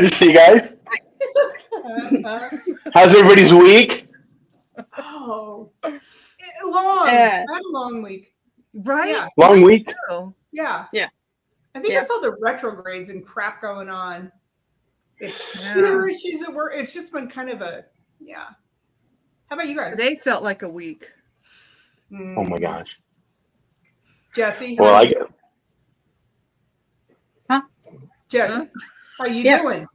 Good to see you guys. How's everybody's week? Oh, long. Yeah. I had a long week. Right? Yeah. Long week? Yeah. Yeah. I think Yeah. it's all the retrogrades and crap going on. If Yeah. there are issues at work, it's just been kind of a, yeah. How about you guys? Today felt like a week. Oh my gosh. Jesse, Well, Jesse, how you Yes. doing?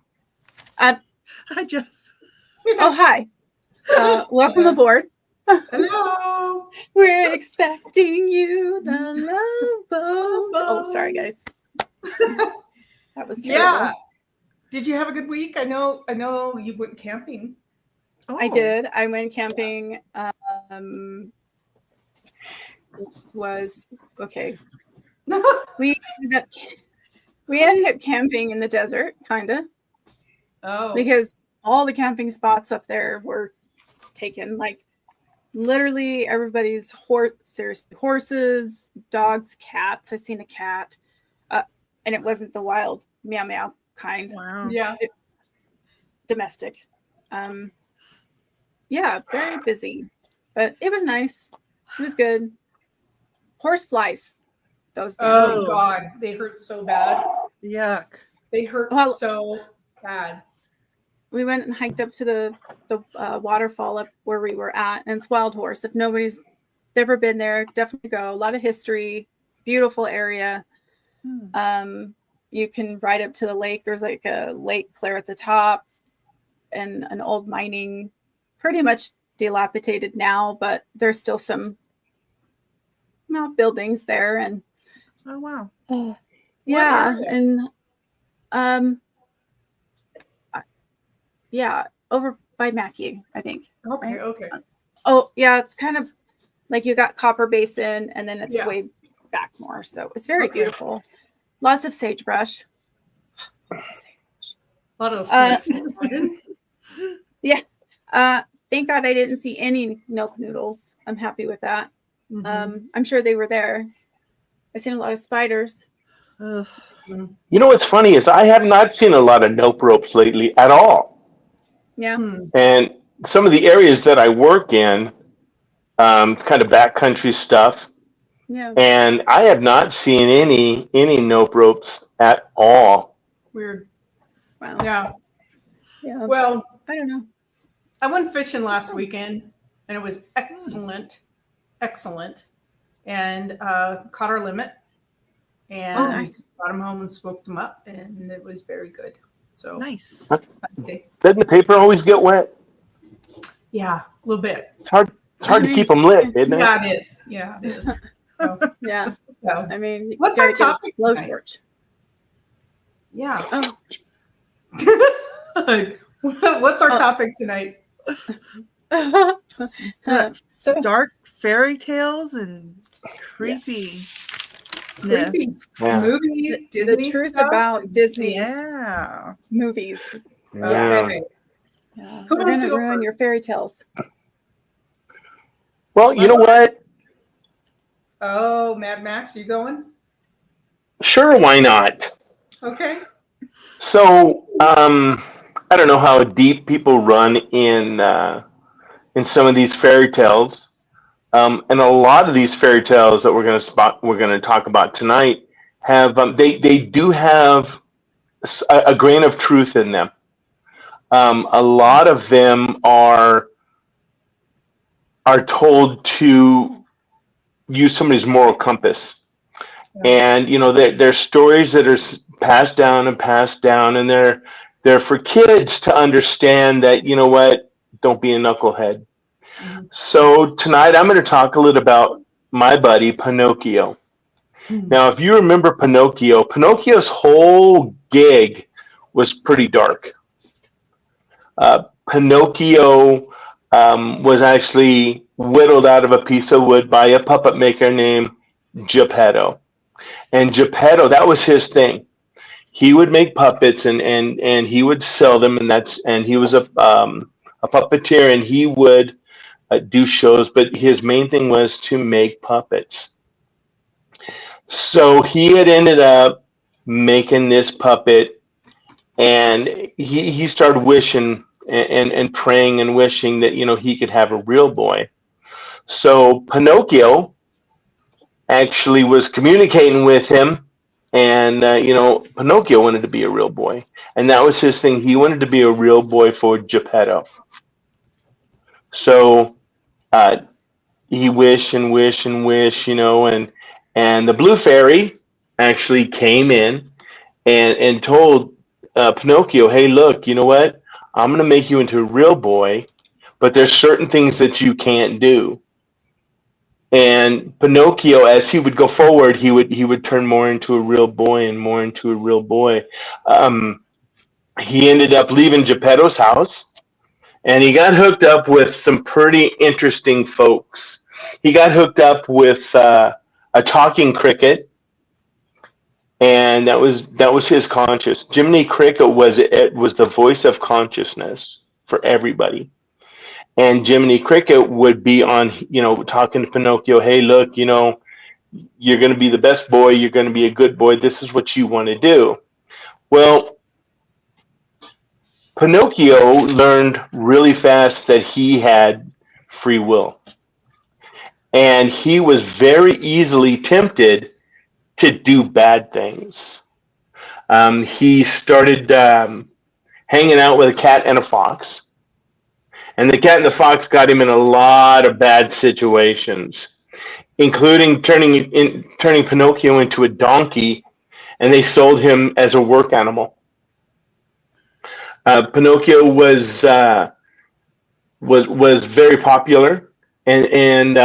I just Oh, hi. Welcome aboard. Hello. We're expecting you, the love boat. Oh, sorry, guys. That was terrible. Yeah. Did you have a good week? I know you went camping. I did. I went camping. It was okay. We ended up camping in the desert, kind of, because all the camping spots up there were taken. Like literally everybody's horses, dogs, cats. I seen a cat, and it wasn't the wild meow meow kind. Wow. Yeah. Domestic. Yeah, very busy, but it was nice. It was good. Horse flies. Those damn Oh things. God, they hurt so bad. Yuck. They hurt Well- so bad. We went and hiked up to the waterfall up where we were at, and it's Wild Horse. If nobody's ever been there, definitely go. A lot of history, beautiful area. You can ride up to the lake. There's like a lake clear at the top, and an old mining, pretty much dilapidated now, but there's still some buildings there, and Oh wow. yeah, area? and yeah, over by Mackey, I think. Okay, okay. Oh, yeah, it's kind of like you got Copper Basin, and then it's Yeah. way back more. So it's very Okay. beautiful. Lots of sagebrush. Lots of sagebrush. A lot of snakes. Thank God I didn't see any milk noodles. I'm happy with that. Mhm. I'm sure they were there. I've seen a lot of spiders. Ugh. you know what's funny is I have not seen a lot of nope ropes lately at all. Yeah. And some of the areas that I work in, it's kind of backcountry stuff, Yeah. and I have not seen any nope ropes at all. Weird. Wow. Yeah. Yeah. Well, I don't know. I went fishing last weekend, and it was excellent, and caught our limit, and Oh, nice. brought them home and smoked them up, and it was very good. So Nice. nice day. Doesn't the paper always get wet? Yeah, a little bit. It's hard to keep them lit, isn't it? Yeah, it is. Yeah, it is. So, Yeah. so, I mean, you What's gotta our get a topic tonight? blowtorch. yeah. Oh. What's our topic tonight? So Dark fairy tales and creepy. Creepy Yeah. movie, the Disney truth stuff? about Disney's Yeah. movies. Yeah. Okay. Yeah. Who We're wants gonna to go ruin first? your fairy tales. Well, you know what? Oh, Mad Max, you going? Sure, why not? Okay. So, I don't know how deep people run in some of these fairy tales, and a lot of these fairy tales that we're going to talk about tonight have they do have a grain of truth in them. A lot of them are told to use somebody's moral compass. And you know, they're stories that are passed down, and they're for kids to understand that, you know what, don't be a knucklehead. Mhm. So tonight I'm going to talk a little about my buddy Pinocchio. Now, if you remember Pinocchio's whole gig was pretty dark. Pinocchio was actually whittled out of a piece of wood by a puppet maker named Geppetto. And Geppetto, that was his thing. He would make puppets and he would sell them, and he was a puppeteer, and he would do shows, but his main thing was to make puppets. So he had ended up making this puppet and he started wishing and praying and wishing that he could have a real boy. So Pinocchio actually was communicating with him, and Pinocchio wanted to be a real boy, and that was his thing. He wanted to be a real boy for Geppetto. So uh, he wished and wished and wished, and the blue fairy actually came in and told Pinocchio, "Hey, look, you know what? I'm going to make you into a real boy, but there's certain things that you can't do." And Pinocchio, as he would go forward, he would turn more into a real boy and more into a real boy. Um, he ended up leaving Geppetto's house, and he got hooked up with some pretty interesting folks. He got hooked up with a talking cricket, and that was his conscience. Jiminy Cricket was the voice of consciousness for everybody. And Jiminy Cricket would be on, talking to Pinocchio. Hey, look, you're going to be the best boy. You're going to be a good boy. This is what you want to do. Well, Pinocchio learned really fast that he had free will. And he was very easily tempted to do bad things. He started hanging out with a cat and a fox. And the cat and the fox got him in a lot of bad situations, including turning Pinocchio into a donkey, and they sold him as a work animal. Pinocchio was very popular, and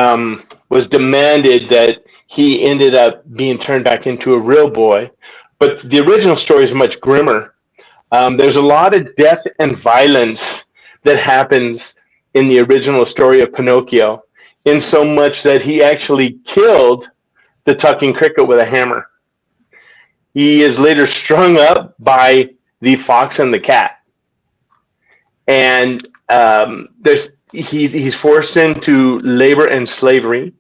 was demanded that he ended up being turned back into a real boy. But the original story is much grimmer. There's a lot of death and violence that happens in the original story of Pinocchio, in so much that he actually killed the talking cricket with a hammer. He is later strung up by the fox and the cat, and he's forced into labor and slavery.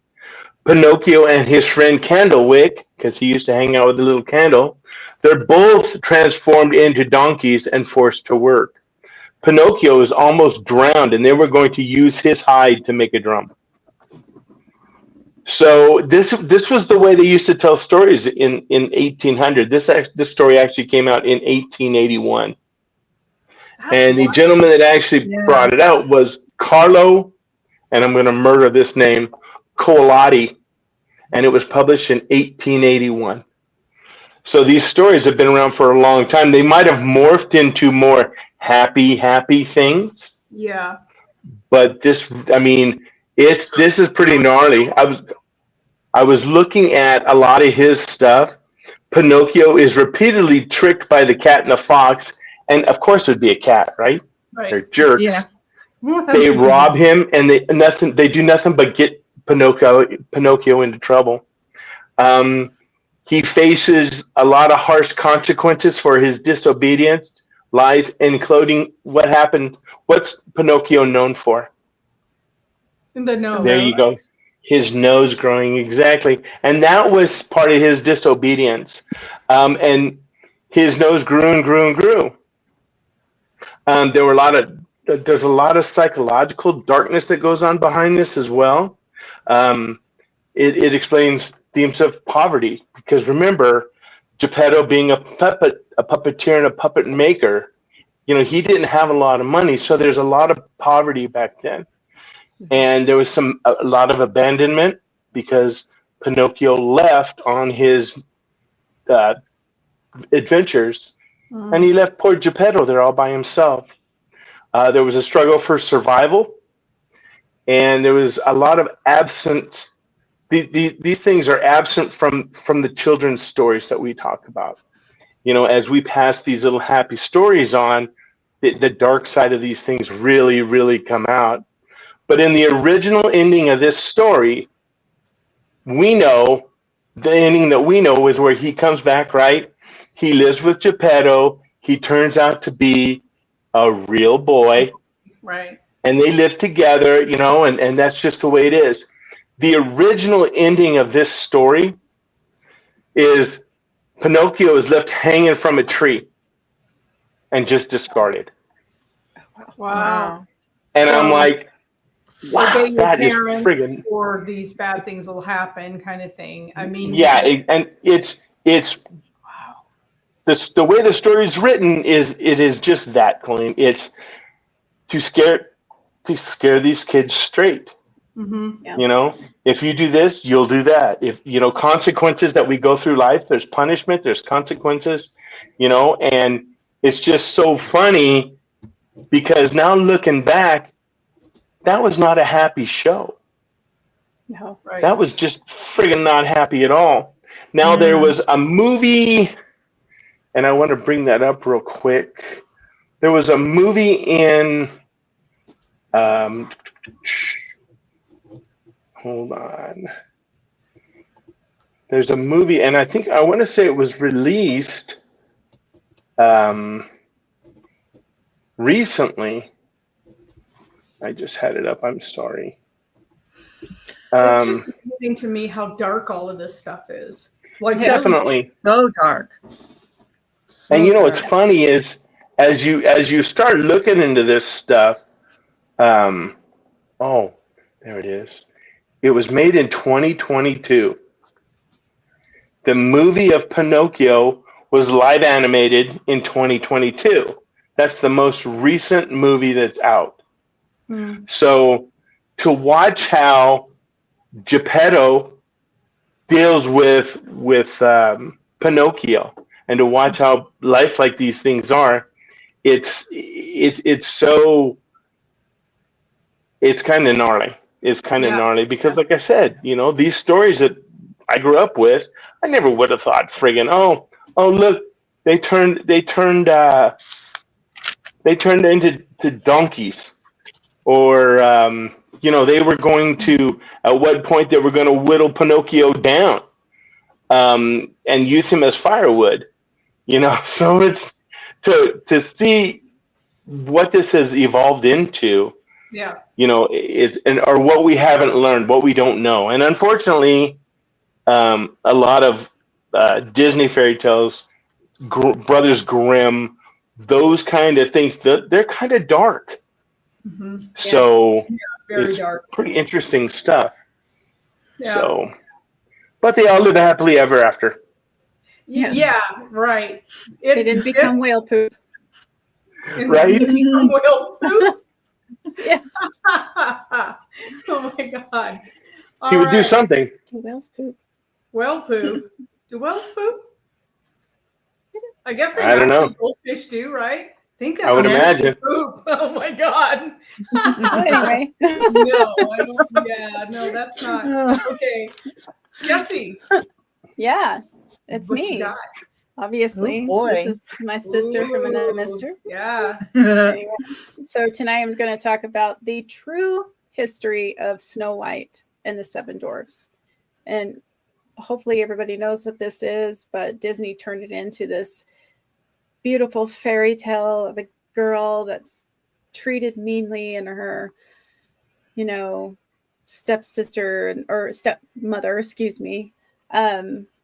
Pinocchio and his friend Candlewick, because he used to hang out with the little candle, they're both transformed into donkeys and forced to work. Pinocchio is almost drowned, and they were going to use his hide to make a drum. So this was the way they used to tell stories in 1800. This story actually came out in 1881. And the gentleman that actually brought it out was Carlo, and I'm going to murder this name, Coalotti, and it was published in 1881. So these stories have been around for a long time. They might have morphed into more happy things. Yeah. But this is pretty gnarly. I was looking at a lot of his stuff. Pinocchio is repeatedly tricked by the cat and the fox, and of course it would be a cat, right? Right. They're jerks. Yeah. They rob him, and they do nothing but get Pinocchio into trouble. He faces a lot of harsh consequences for his disobedience, lies, including what happened. What's Pinocchio known for? The nose. There you go. His nose growing, exactly. And that was part of his disobedience. And his nose grew and grew and grew. There's a lot of psychological darkness that goes on behind this as well. It explains themes of poverty, because remember, Geppetto being a puppeteer and a puppet maker, he didn't have a lot of money, so there's a lot of poverty back then. And there was a lot of abandonment because Pinocchio left on his adventures, and he left poor Geppetto there all by himself. There was a struggle for survival, and there was a lot of absent. These things are absent from the children's stories that we talk about. As we pass these little happy stories on, the dark side of these things really, really come out. But in the original ending of this story, we know the ending that we know is where he comes back, right? He lives with Geppetto. He turns out to be a real boy. Right. And they live together, and that's just the way it is. The original ending of this story is Pinocchio is left hanging from a tree. and just discarded. Wow. And So, I'm like, wow, obey your that is parents friggin' or these bad things will happen kind of thing. I mean, yeah, and it's wow. the way the story is written is just that, Colleen. It's to scare these kids straight. Mm-hmm. Yeah. You know, if you do this, you'll do that. If consequences that we go through life, there's punishment, there's consequences, and it's just so funny because now looking back, that was not a happy show. No. Right. That was just friggin' not happy at all. Now there was a movie, and I want to bring that up real quick. There was a movie in, hold on. There's a movie, and I want to say it was released recently. I just had it up. I'm sorry. It's just amazing to me how dark all of this stuff is. Like definitely So dark. So and dark. what's funny is as you start looking into this stuff, oh, there it is. It was made in 2022. The movie of Pinocchio was live animated in 2022. That's the most recent movie that's out. So to watch how Geppetto deals with Pinocchio, and to watch how life like these things are, it's kind of gnarly. It's kind of gnarly because, like I said, these stories that I grew up with, I never would have thought, friggin', oh look, they turned into donkeys, or they were going to, at what point they were going to whittle Pinocchio down, and use him as firewood. So it's to see what this has evolved into. Yeah. Or what we haven't learned, what we don't know. And unfortunately, a lot of Disney fairy tales, Brothers Grimm, those kind of things, they're kind of dark. Mm-hmm. So very it's dark. pretty interesting stuff. Yeah. So, but they all live happily ever after. Yeah, right. They didn't become whale poop. Right? Whale poop? Yeah. Oh my God. He would do something. Do whales poop? Whale poop. Do whales poop? I guess they I don't know. Goldfish do, right? Think of I would imagine. Poop. Oh my God. Anyway. No, I don't. Yeah, no, that's not. Okay. Jesse. Yeah, it's What me. you got? Obviously. Oh, boy. This is my sister from another mister. Yeah. Anyway, so tonight I'm going to talk about the true history of Snow White and the Seven Dwarfs. And hopefully everybody knows what this is, but Disney turned it into this beautiful fairy tale of a girl that's treated meanly, and her, stepsister or stepmother, excuse me.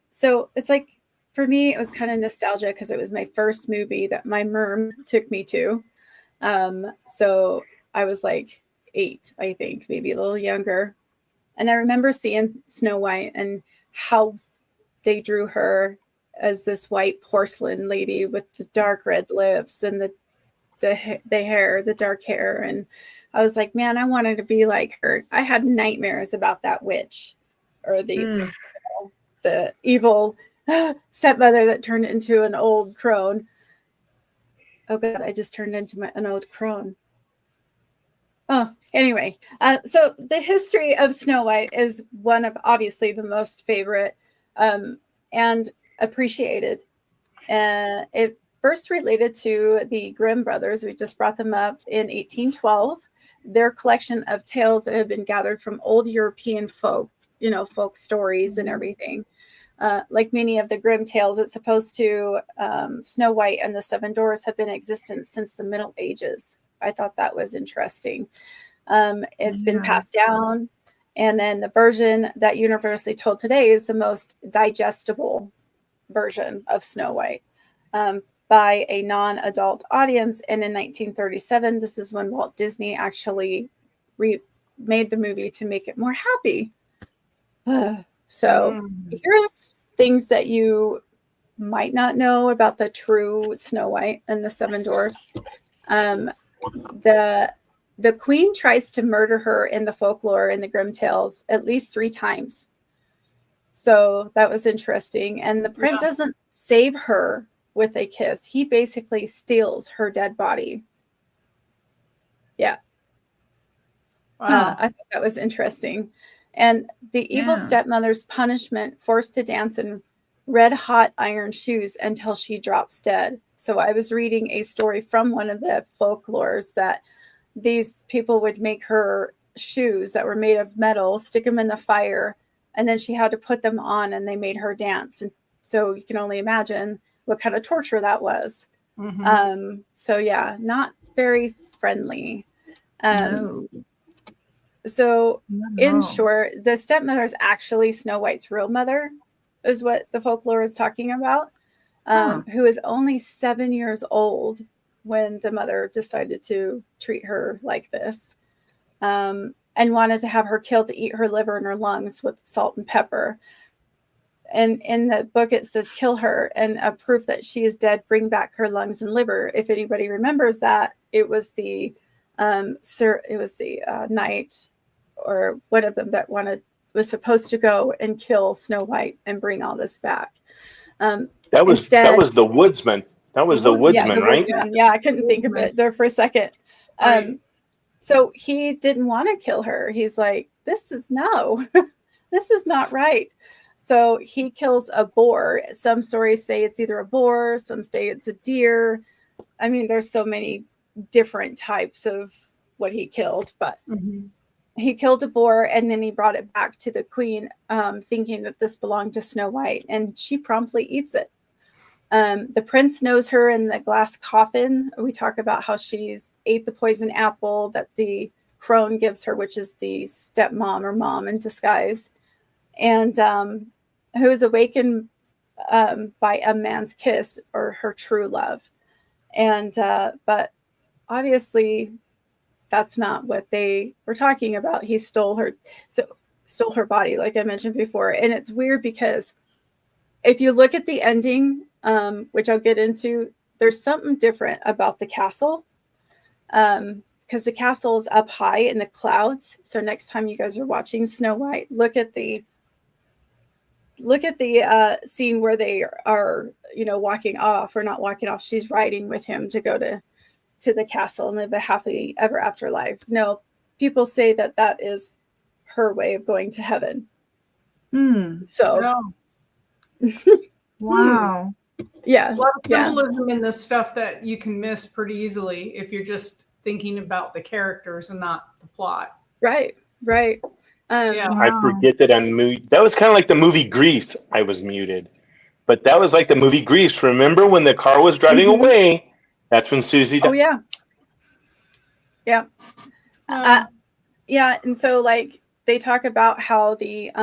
So it's like, for me, it was kind of nostalgia because it was my first movie that my mom took me to. So I was like 8, I think, maybe a little younger. And I remember seeing Snow White and how they drew her as this white porcelain lady with the dark red lips and the hair, the dark hair. And I was like, man, I wanted to be like her. I had nightmares about that witch, or the evil stepmother that turned into an old crone. Oh God, I just turned into an old crone. Oh, anyway, so the history of Snow White is one of obviously the most favorite and appreciated. It first related to the Grimm brothers. We just brought them up in 1812. Their collection of tales that have been gathered from old European folk stories and everything. Like many of the Grimm tales, it's supposed to Snow White and the Seven Dwarfs have been in existence since the Middle Ages. I thought that was interesting. It's been passed down, and then the version that universally told today is the most digestible version of Snow White. by a non-adult audience. And in 1937, this is when Walt Disney actually made the movie to make it more happy. So here's things that you might not know about the true Snow White and the Seven Dwarfs. The queen tries to murder her in the folklore in the Grimm tales at least 3 times. So that was interesting. And the prince doesn't save her with a kiss. He basically steals her dead body. Yeah. Wow. I thought that was interesting. And the evil stepmother's punishment, forced to dance in red hot iron shoes until she drops dead. So I was reading a story from one of the folklores that these people would make her shoes that were made of metal, stick them in the fire, and then she had to put them on, and they made her dance. And so you can only imagine what kind of torture that was. So yeah, not very friendly. No. So in No. short, the stepmother is actually Snow White's real mother, is what the folklore is talking about, who is only 7 years old when the mother decided to treat her like this, and wanted to have her killed to eat her liver and her lungs with salt and pepper. And in the book, it says, kill her, and a proof that she is dead, bring back her lungs and liver. If anybody remembers that, it was the knight or one of them that was supposed to go and kill Snow White and bring all this back. That was the woodsman. That was the woodsman, right? Woodsman. Yeah, I couldn't think of it there for a second. So he didn't want to kill her. He's like, this is not right. So he kills a boar. Some stories say it's either a boar, some say it's a deer. I mean, there's so many different types of what he killed, but he killed a boar, and then he brought it back to the queen, thinking that this belonged to Snow White, and she promptly eats it. The prince knows her in the glass coffin. We talk about how she's ate the poison apple that the crone gives her, which is the stepmom or mom in disguise, and who is awakened by a man's kiss or her true love. And but obviously that's not what they were talking about. He stole her body, like I mentioned before. And it's weird because if you look at the ending, which I'll get into, there's something different about the castle, because the castle is up high in the clouds. So next time you guys are watching Snow White, look at the scene where they are, walking off, or not walking off. She's riding with him to go to the castle and live a happily ever after life. No, people say that is her way of going to heaven. So, wow. Yeah. A lot of symbolism in this stuff that you can miss pretty easily if you're just thinking about the characters and not the plot. Right. I forget that I'm muted. That was kind of like the movie Grease. I was muted, but that was like the movie Grease. Remember when the car was driving away? That's when Susie died. Oh yeah. Yeah. And so like they talk about how the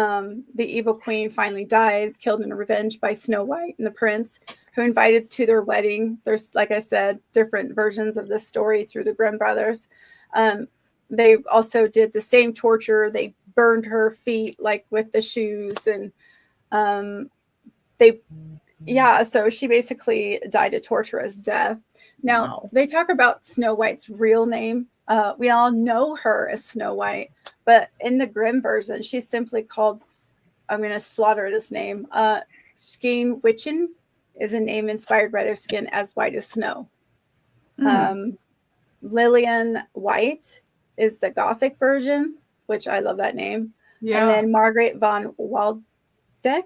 evil queen finally dies, killed in revenge by Snow White and the prince, who invited to their wedding. There's, like I said, different versions of this story through the Grimm brothers. They also did the same torture. They burned her feet, like with the shoes, and so she basically died a torturous death. Now, they talk about Snow White's real name. We all know her as Snow White, but in the Grimm version, she's simply called, I'm going to slaughter this name, Skeen Witchen is a name inspired by their skin as white as snow. Lillian White is the Gothic version, which I love that name. Yeah. And then Margaret von Waldeck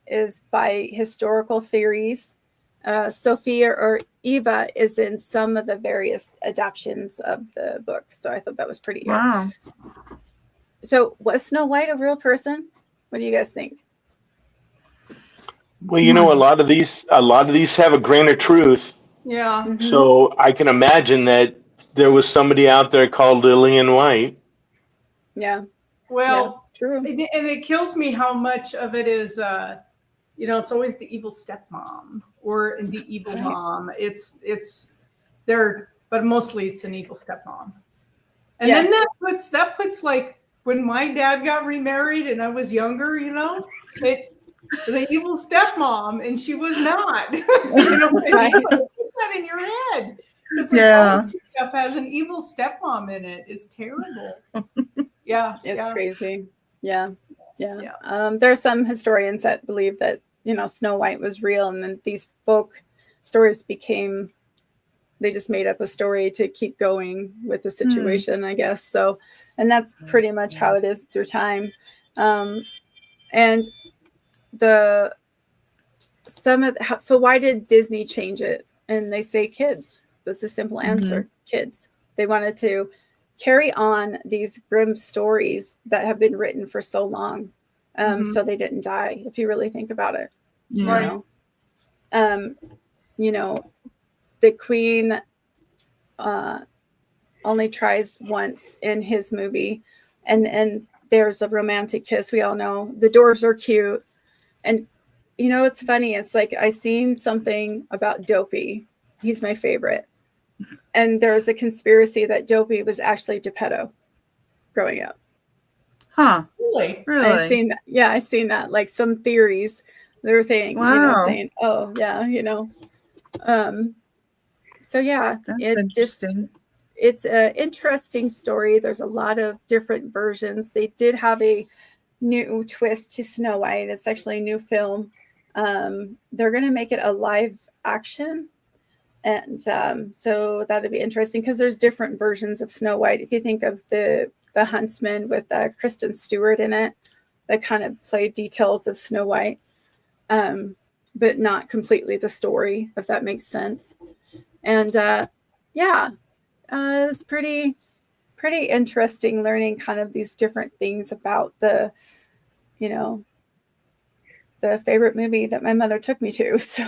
is by historical theories. Sophia or Eva is in some of the various adaptations of the book. So I thought that was pretty good. Wow. So was Snow White a real person? What do you guys think? Well, a lot of these have a grain of truth. Yeah. Mm-hmm. So I can imagine that there was somebody out there called Lillian White. Yeah. Well, yeah, true. And it kills me how much of it is, it's always the evil stepmom or the evil mom. It's there, but mostly it's an evil stepmom. And then that puts like when my dad got remarried and I was younger, the evil stepmom, and she was not. You put that in your head. Because all this stuff has an evil stepmom in it. It's terrible. Yeah. It's crazy. Yeah. There are some historians that believe that, Snow White was real, and then these folk stories they just made up a story to keep going with the situation, I guess. So, and that's pretty much how it is through time. And so why did Disney change it? And they say kids. That's a simple answer. Kids. They wanted to carry on these grim stories that have been written for so long. So they didn't die, if you really think about it. Right. The queen only tries once in his movie, and there's a romantic kiss. We all know the dwarves are cute, and it's funny. It's like I seen something about Dopey. He's my favorite, and there's a conspiracy that Dopey was actually Geppetto growing up. Huh? Really? I seen that. Yeah, I seen that. Like some theories, they were saying, saying, oh yeah, So yeah, it's an interesting story. There's a lot of different versions. They did have a new twist to Snow White. It's actually a new film. They're going to make it a live action. And so that'll be interesting because there's different versions of Snow White. If you think of the Huntsman with Kristen Stewart in it, that kind of played details of Snow White, but not completely the story, if that makes sense. And it was pretty interesting learning kind of these different things about the favorite movie that my mother took me to. So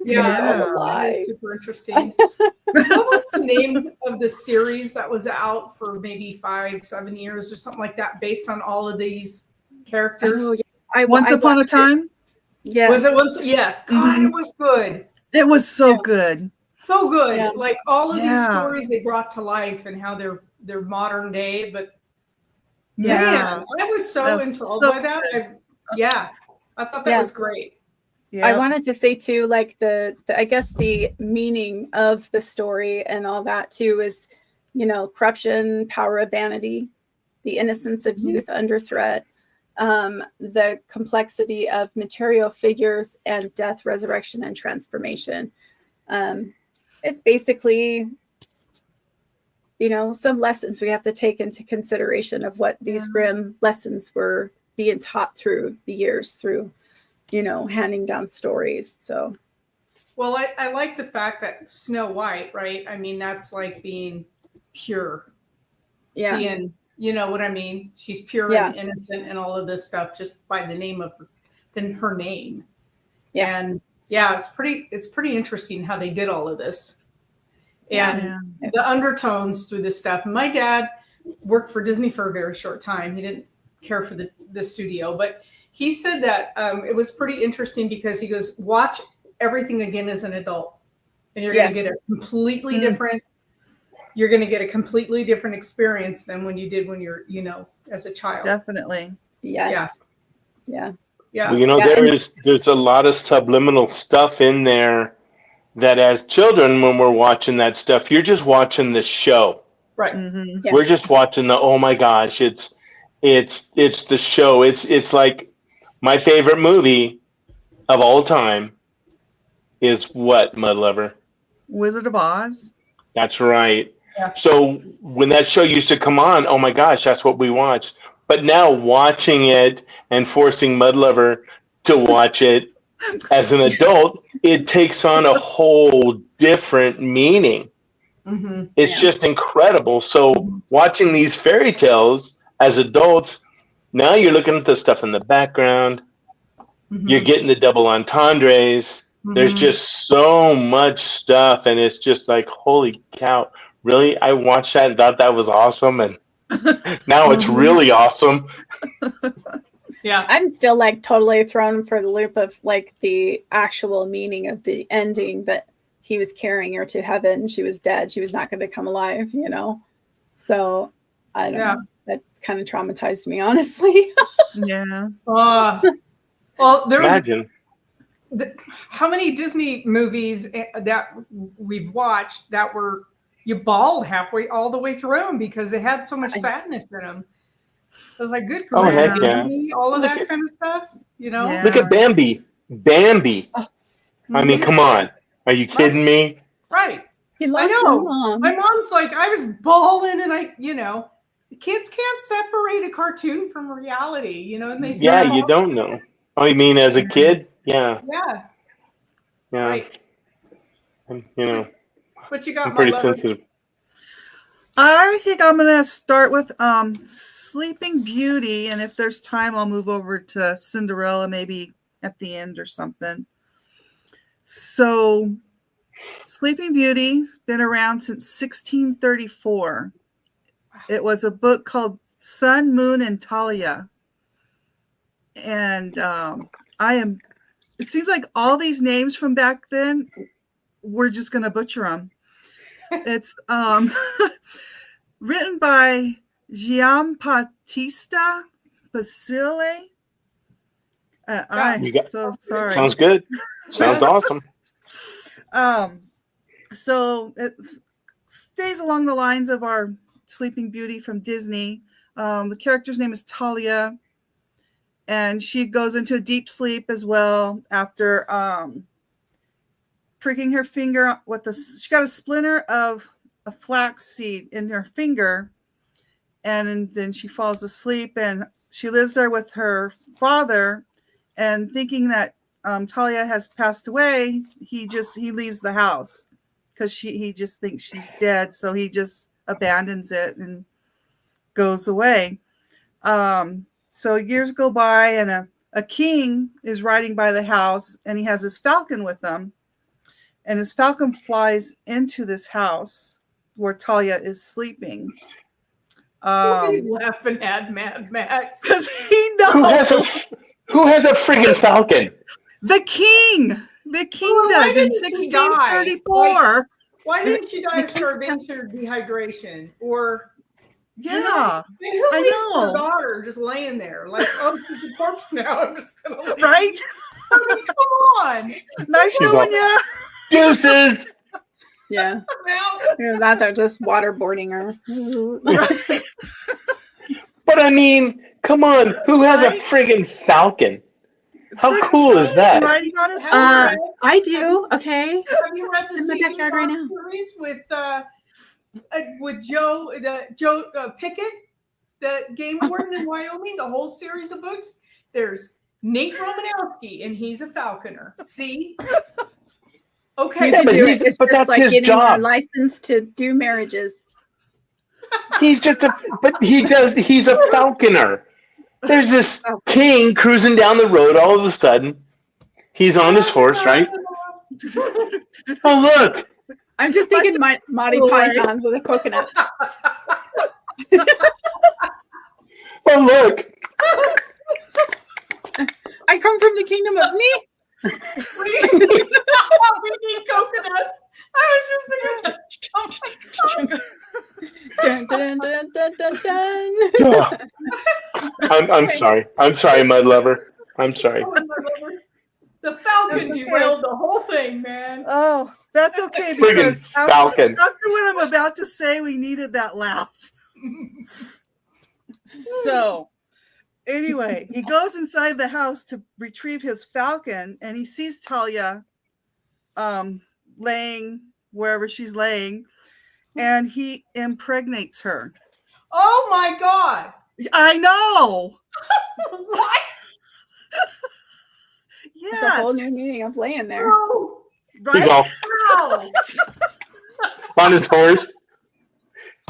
that is super interesting. What was the name of the series that was out for maybe 5-7 years or something like that, based on all of these characters? Oh, yeah. Once Upon a Time? Yes. Was it once? Yes. God, it was good. It was so good. So good. Yeah. Like all of these stories they brought to life and how they're modern day, but man, I was so enthralled by that. I thought that was great. Yeah. I wanted to say too, like the I guess the meaning of the story and all that too is, corruption, power of vanity, the innocence of youth under threat, the complexity of material figures, and death, resurrection, and transformation. It's basically, some lessons we have to take into consideration of what these grim lessons were being taught through the years, through, handing down stories. So, well, I like the fact that Snow White, right? I mean, that's like being pure. Yeah. Being, you know what I mean? She's pure and innocent and all of this stuff just by the name of her name. Yeah. And it's pretty interesting how they did all of this. And the undertones through this stuff. My dad worked for Disney for a very short time. He didn't care for the studio, but he said that it was pretty interesting because he goes, watch everything again as an adult, and you're going to get a completely different. You're going to get a completely different experience than when you did when you're, as a child. Definitely. Yes. Yeah. Well, there's a lot of subliminal stuff in there that as children, when we're watching that stuff, you're just watching the show. Right. Mm-hmm. Yeah. We're just watching oh my gosh, it's the show. It's like my favorite movie of all time is what, Mud Lover? Wizard of Oz. That's right. Yeah. So when that show used to come on, oh my gosh, that's what we watched. But now watching it and forcing Mud Lover to watch it as an adult, it takes on a whole different meaning. Mm-hmm. It's just incredible. So watching these fairy tales as adults, now you're looking at the stuff in the background. Mm-hmm. You're getting the double entendres. Mm-hmm. There's just so much stuff, and it's just like, holy cow. Really? I watched that and thought that was awesome, and now it's really awesome. Yeah. I'm still like totally thrown for the loop of like the actual meaning of the ending, that he was carrying her to heaven. She was dead. She was not going to come alive, you know? So I don't know. That kind of traumatized me, honestly. Yeah. Well, Imagine. how many Disney movies that we've watched that were you bawled halfway all the way through them because they had so much sadness in them. I was like, good grief, Oh, heck yeah. all of that kind of stuff, you know? Yeah. Look at Bambi. Bambi. I mean, come on. Are you kidding me? Right. He I lost know. her mom. My mom's like, I was bawling, and kids can't separate a cartoon from reality, you know, and they Yeah, start you don't know. Oh, you mean as a kid? Yeah. Yeah. Yeah. Right. You know, What you got, I'm my pretty lover? sensitive. I think I'm gonna start with Sleeping Beauty, and if there's time, I'll move over to Cinderella maybe at the end or something. So, Sleeping Beauty's been around since 1634. It was a book called Sun, Moon, and Talia, and it seems like all these names from back then, we're just gonna butcher them. It's written by Giambattista Basile. So sorry. Sounds good. Sounds awesome. So it stays along the lines of our Sleeping Beauty from Disney. The character's name is Talia, and she goes into a deep sleep as well after pricking her finger she got a splinter of a flax seed in her finger, and then she falls asleep, and she lives there with her father, and thinking that Talia has passed away, he leaves the house because he just thinks she's dead, so he just abandons it and goes away. So years go by, and a king is riding by the house, and he has his falcon with him. And his falcon flies into this house where Talia is sleeping. What are you laughing at, Mad Max? Because he knows. Who has a friggin' falcon? The king. The king does in 1634. Why didn't she die of starvation or dehydration? Or yeah, who leaves their daughter just laying there? Like, oh, she's a corpse now. I'm just gonna leave. Right? I mean, come on. Nice knowing you. Deuces. Yeah. That they're just waterboarding her. But I mean, come on, who has a friggin' falcon? How cool is that? I do. Okay. Have you read the in my backyard right now series with Joe Pickett, the game warden in Wyoming? The whole series of books. There's Nate Romanowski, and he's a falconer. See. Okay, you can do it. It's just like getting a license to do marriages. He's just he's a falconer. There's this king cruising down the road all of a sudden. He's on his horse, right? Oh, look. I'm just thinking Monty Pythons with the coconuts. Oh, look. I come from the kingdom of me. We need coconuts. I was just thinking. Dun, dun, dun, dun, dun, dun. I'm sorry. I'm sorry, mud lover. I'm sorry. The falcon derailed the whole thing, man. Oh, that's okay, because after what I'm about to say, we needed that laugh. So anyway, he goes inside the house to retrieve his falcon, and he sees Talia laying wherever she's laying, and he impregnates her. Oh my God. I know. What? Yes. It's a whole new meaning of laying there. So, He's all on his horse.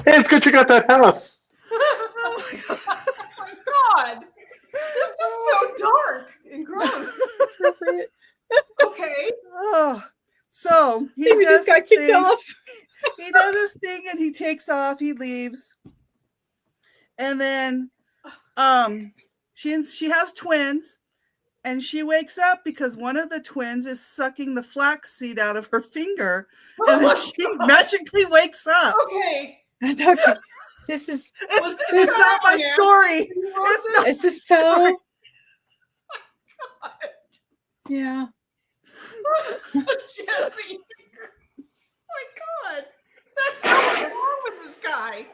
Hey, let's go check out that house. Oh my God. This is so dark and gross. Okay. Oh, so he just got kicked off. He does this thing and he takes off. He leaves, and then she has twins, and she wakes up because one of the twins is sucking the flaxseed out of her finger, and then she magically wakes up. Okay. Okay. This is it's not my story. This is so. Yeah. Jesse. Oh my God. That's not what's wrong with this guy.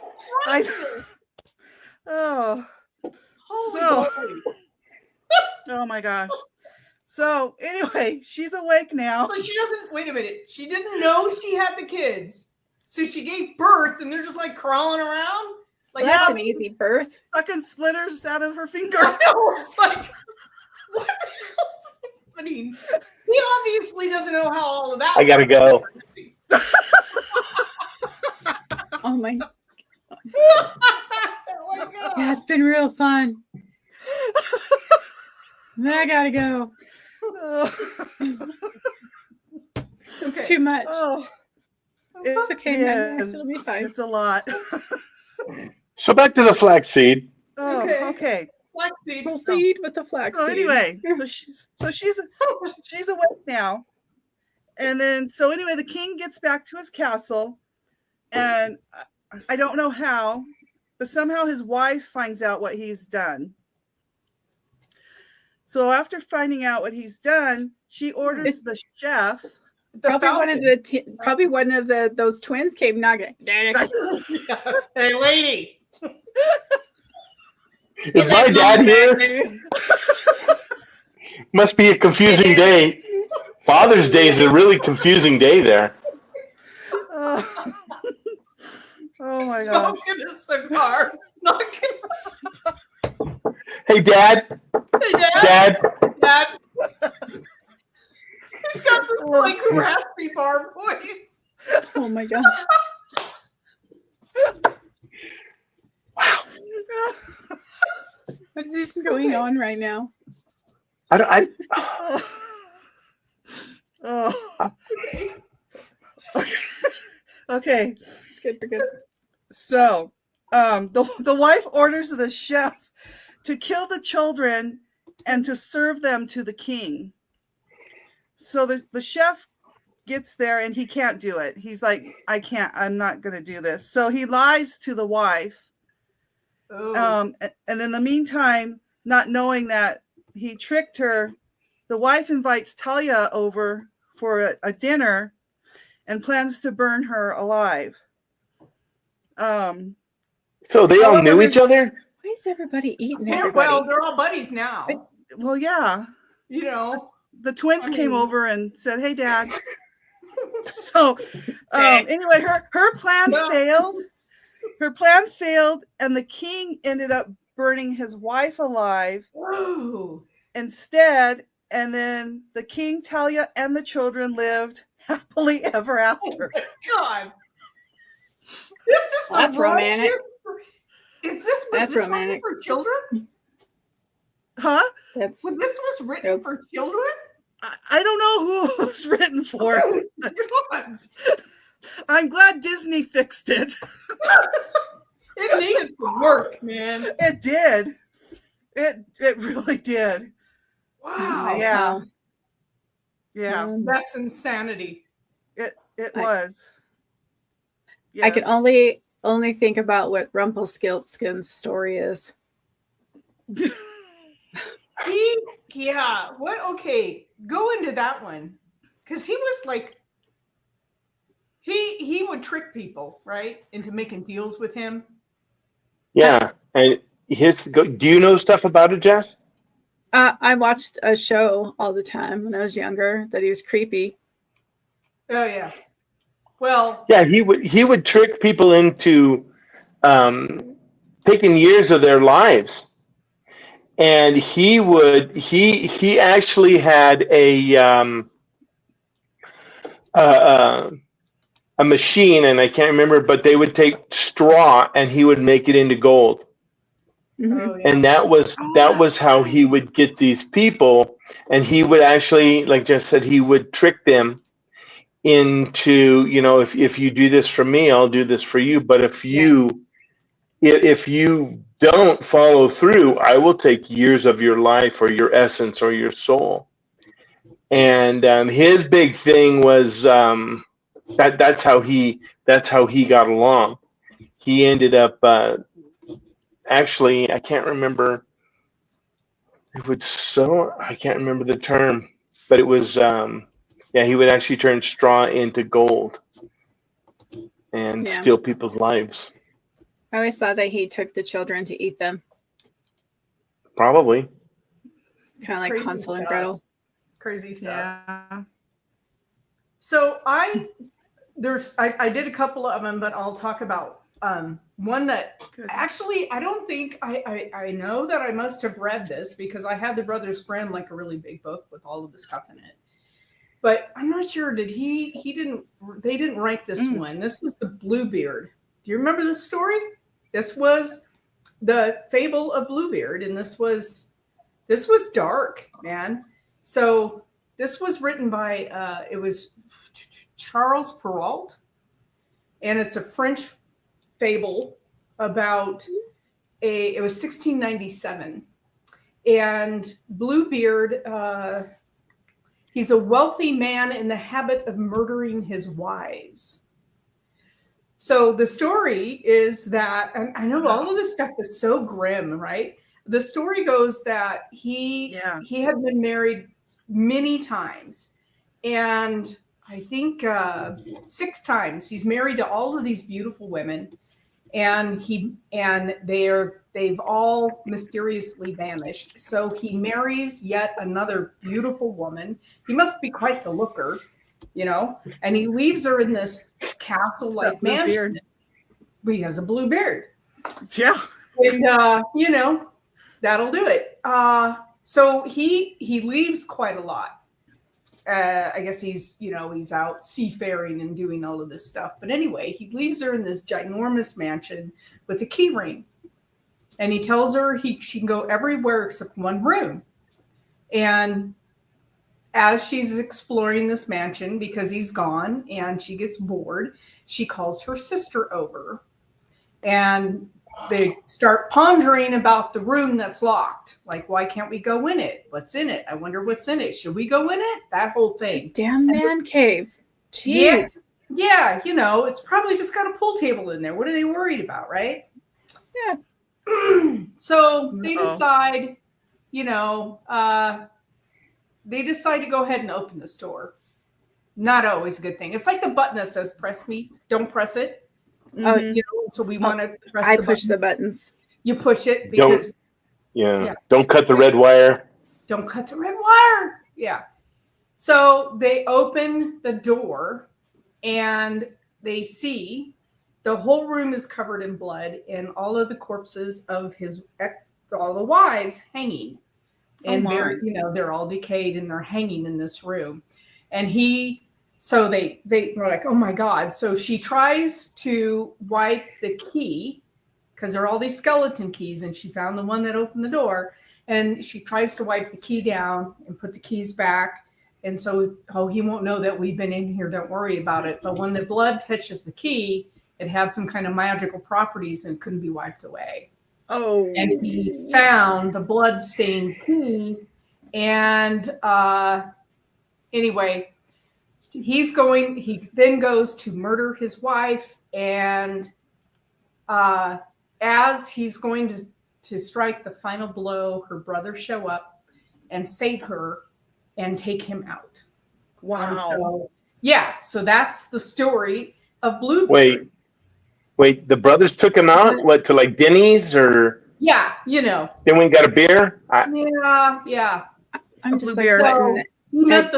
Oh my gosh. So anyway, she's awake now. So she doesn't, wait a minute. She didn't know she had the kids. So she gave birth and they're just like crawling around. Like that's an easy birth. Sucking splinters out of her finger. I know, it's like, what the hell is happening? He obviously doesn't know how all of that I gotta go. Oh my God. Oh my God. Yeah, it's been real fun. I gotta go. It's too much. It's okay. It'll be fine. It's a lot. So back to the flaxseed. Okay. Proceed with the flaxseed. So anyway, she's awake now, and then the king gets back to his castle, and I don't know how, but somehow his wife finds out what he's done. So after finding out what he's done, she orders the chef. Probably one of those twins came knocking. Hey, lady. Is my dad here? Must be a confusing day. Father's Day is a really confusing day there. Oh my God. Smoking a cigar. Hey, Dad. Hey, Dad. Dad. He's got this like raspy bar voice. Oh my God. Wow. What is even going on right now? Okay. It's good. We're good. So, the wife orders the chef to kill the children and to serve them to the king. So the chef gets there and he can't do it. He's like, I'm not going to do this. So he lies to the wife. And in the meantime, not knowing that he tricked her, the wife invites Talia over for a dinner and plans to burn her alive. So they all knew each other? Why is everybody eating everybody? Well, they're all buddies now. Well, yeah. You know. The twins came over and said, "Hey, Dad." So anyway, her plan failed. Her plan failed, and the king ended up burning his wife alive instead. And then the king, Talia, and the children lived happily ever after. Oh my God. That's romantic. Was this written for children? Huh? This was written for children? I don't know who it was written for. God. I'm glad Disney fixed it. It needed some work, man. It did. It really did. Wow. Yeah. Yeah. That's insanity. It was. Yes. I can only think about what Rumpelstiltskin's story is. Okay, go into that one, because he was like, he would trick people, right, into making deals with him. Yeah, and do you know stuff about it, Jess? I watched a show all the time when I was younger that he was creepy. Oh yeah. Well. Yeah, he would trick people into taking years of their lives. And he actually had a machine, and I can't remember, but they would take straw and he would make it into gold. Mm-hmm. Oh, yeah. And that was how he would get these people. And he would actually, like Jess said, he would trick them into, if you do this for me, I'll do this for you. But if you don't follow through, I will take years of your life or your essence or your soul. And his big thing was that's how he got along. He ended up actually, I can't remember. It would I can't remember the term, but it was he would actually turn straw into gold and steal people's lives. I always thought that he took the children to eat them. Probably. Kind of like Crazy Hansel and stuff. Gretel. Crazy stuff. Yeah. So I did a couple of them, but I'll talk about one that actually I don't think I know that I must have read this because I had the Brothers Grimm, like a really big book with all of the stuff in it. But I'm not sure. They didn't write this one. This is the Bluebeard. Do you remember this story? This was the fable of Bluebeard, and this was dark, man. So this was written by it was Charles Perrault, and it's a French fable about it was 1697, and Bluebeard. He's a wealthy man in the habit of murdering his wives. So the story is that, and I know all of this stuff is so grim, right? The story goes that he had been married many times, and I think 6 times. He's married to all of these beautiful women, and they've all mysteriously vanished. So he marries yet another beautiful woman. He must be quite the looker, and he leaves her in this castle-like mansion. He has a blue beard. Yeah. And that'll do it. So he leaves quite a lot. I guess he's out seafaring and doing all of this stuff. But anyway, he leaves her in this ginormous mansion with a key ring. And he tells her she can go everywhere except one room. And as she's exploring this mansion, because he's gone and she gets bored, she calls her sister over. And they start pondering about the room that's locked. Like, why can't we go in it? What's in it? I wonder what's in it. Should we go in it? That whole thing. This damn man cave. Jeez. Yeah, it's probably just got a pool table in there. What are they worried about, right? Yeah. So they decide, they decide to go ahead and open this door. Not always a good thing. It's like the button that says "press me." Don't press it. So we want to press. I push the buttons. You push it because don't cut the red wire. Don't cut the red wire. Yeah. So they open the door and they see the whole room is covered in blood and all of the corpses of all the wives hanging. And they're all decayed and they're hanging in this room. And so they were like, oh my God. So she tries to wipe the key because there are all these skeleton keys and she found the one that opened the door. And she tries to wipe the key down and put the keys back. And so, he won't know that we've been in here. Don't worry about it. But when the blood touches the key, it had some kind of magical properties and couldn't be wiped away. Oh. And he found the blood-stained key. And anyway, he then goes to murder his wife. And as he's going to strike the final blow, her brothers show up and save her and take him out. Wow. So that's the story of Bluebeard. Wait, the brothers took him out? What, to like Denny's or? Yeah, Then we got a beer? Yeah. I'm just like, so he met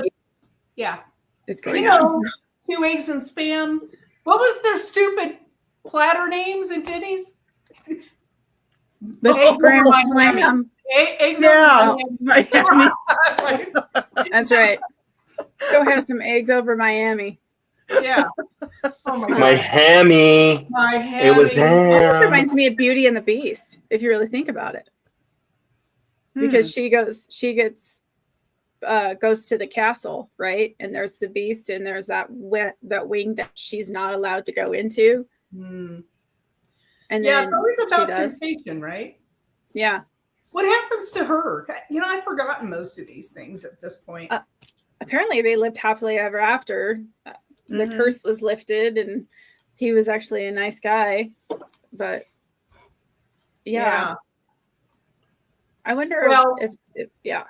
is going on. 2 eggs and spam. What was their stupid platter names at Denny's? The eggs Grand over Slam. Eggs over Miami. That's right. Let's go have some eggs over Miami. Yeah. Oh my God. My hammy. It was ham. This reminds me of Beauty and the Beast, if you really think about it. Because she goes to the castle, right? And there's the beast, and there's that wing that she's not allowed to go into. And yeah, then it's always about temptation, right? Yeah. What happens to her? I've forgotten most of these things at this point. Apparently, they lived happily ever after. The curse was lifted, and he was actually a nice guy. But yeah. I wonder if yeah.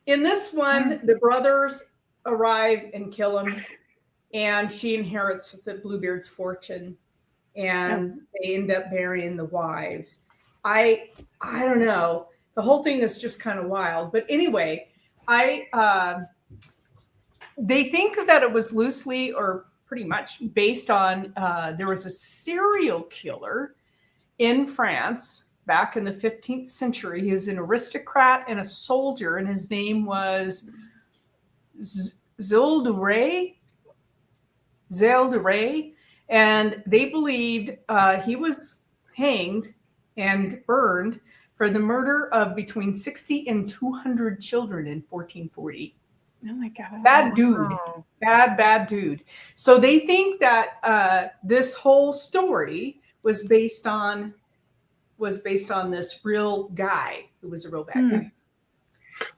In this one, the brothers arrive and kill him, and she inherits the Bluebeard's fortune, and they end up burying the wives. I don't know. The whole thing is just kind of wild. But anyway, they think that it was loosely or pretty much based on there was a serial killer in France back in the 15th century. He was an aristocrat and a soldier, and his name was Zul de Ray. And they believed he was hanged and burned for the murder of between 60 and 200 children in 1440. Oh my God. Bad dude. Wow. Bad dude. So they think that this whole story was based on this real guy who was a real bad guy.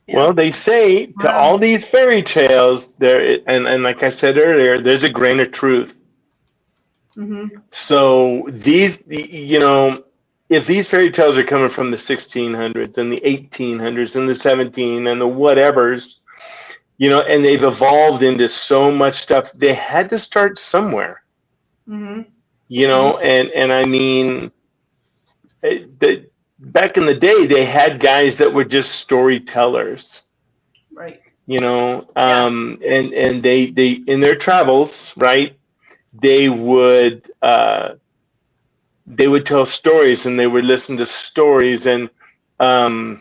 Yeah. Well, they say to all these fairy tales, there and like I said earlier, there's a grain of truth. Mm-hmm. So these, if these fairy tales are coming from the 1600s and the 1800s and the 17 and the whatevers, and they've evolved into so much stuff, they had to start somewhere. Mm-hmm. And I mean, back in the day, they had guys that were just storytellers, right? And they in their travels, right? They would tell stories, and they would listen to stories, and that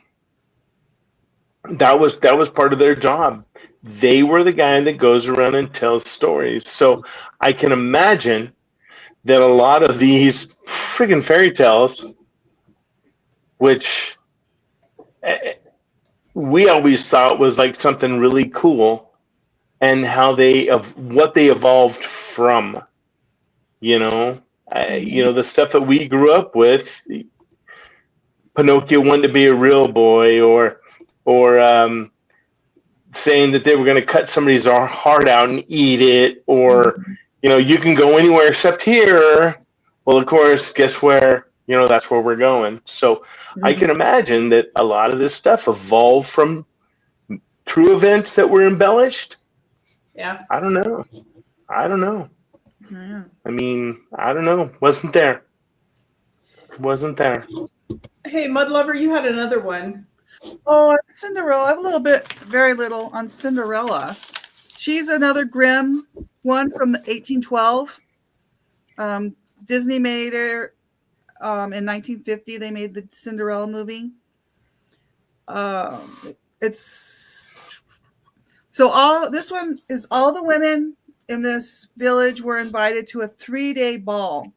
was part of their job. They were the guy that goes around and tells stories. So I can imagine that a lot of these friggin' fairy tales, which we always thought was like something really cool, and what they evolved from, the stuff that we grew up with. Pinocchio wanted to be a real boy, or saying that they were going to cut somebody's heart out and eat it, or you can go anywhere except here. Well, of course, guess where? That's where we're going. So I can imagine that a lot of this stuff evolved from true events that were embellished. Yeah. I don't know. Yeah. I mean, I don't know. Wasn't there. Hey, Mud Lover, you had another one. Oh, Cinderella. I have very little on Cinderella. She's another Grimm one from the 1812. Disney made her in 1950. They made the Cinderella movie. This one is all the women in this village were invited to a 3-day ball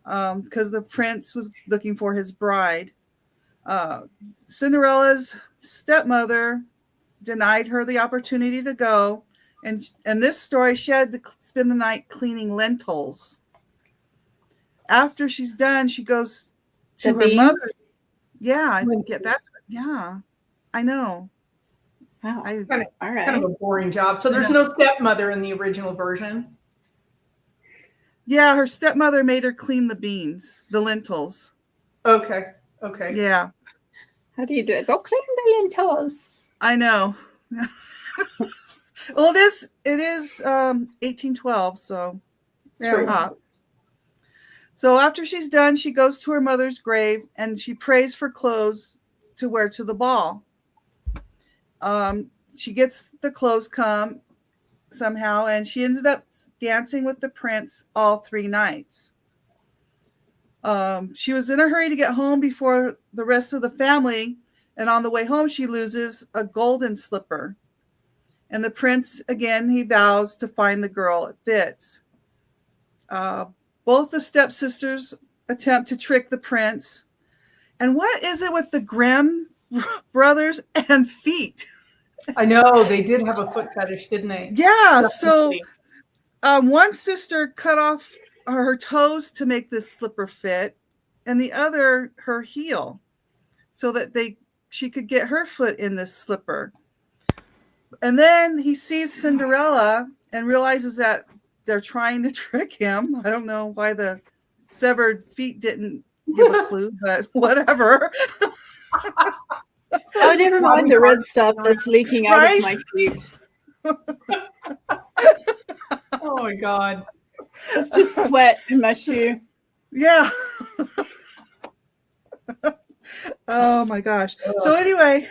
because the prince was looking for his bride. Cinderella's stepmother denied her the opportunity to go, and this story, she had to spend the night cleaning lentils. After she's done, she goes to her mother. Yeah, I get that. Yeah, I know. Wow, kind of a boring job. So there's no stepmother in the original version? Yeah, her stepmother made her clean the lentils. Okay. Yeah. How do you do it? Go clean the lentils. I know. Well, it is 1812, so it's pretty hot. So after she's done, she goes to her mother's grave and she prays for clothes to wear to the ball. She gets the clothes come somehow, and she ended up dancing with the prince all 3 nights. She was in a hurry to get home before the rest of the family, and on the way home, she loses a golden slipper. And the prince, again, he vows to find the girl it fits. Both the stepsisters attempt to trick the prince. And what is it with the Grimm brothers and feet? I know, they did have a foot fetish, didn't they? Yeah. So one sister cut off her toes to make this slipper fit, and the other her heel, so that she could get her foot in this slipper. And then he sees Cinderella and realizes that they're trying to trick him. I don't know why the severed feet didn't give a clue, but whatever. Oh, never mind the red stuff that's leaking out of my feet. Oh my God. It's just sweat in my shoe. Yeah. Oh my gosh. So anyway,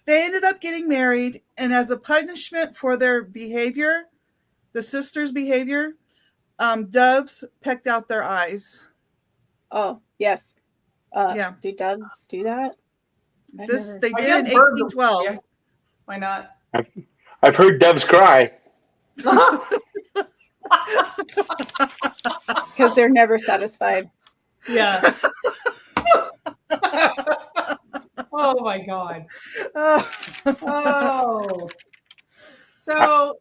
they ended up getting married, and as a punishment for their behavior, the sisters' behavior, doves pecked out their eyes. Oh, yes. Yeah. Do doves do that? They did in 1812. Yeah. Why not? I've heard doves cry. Because they're never satisfied. Yeah. Oh my God. Oh. So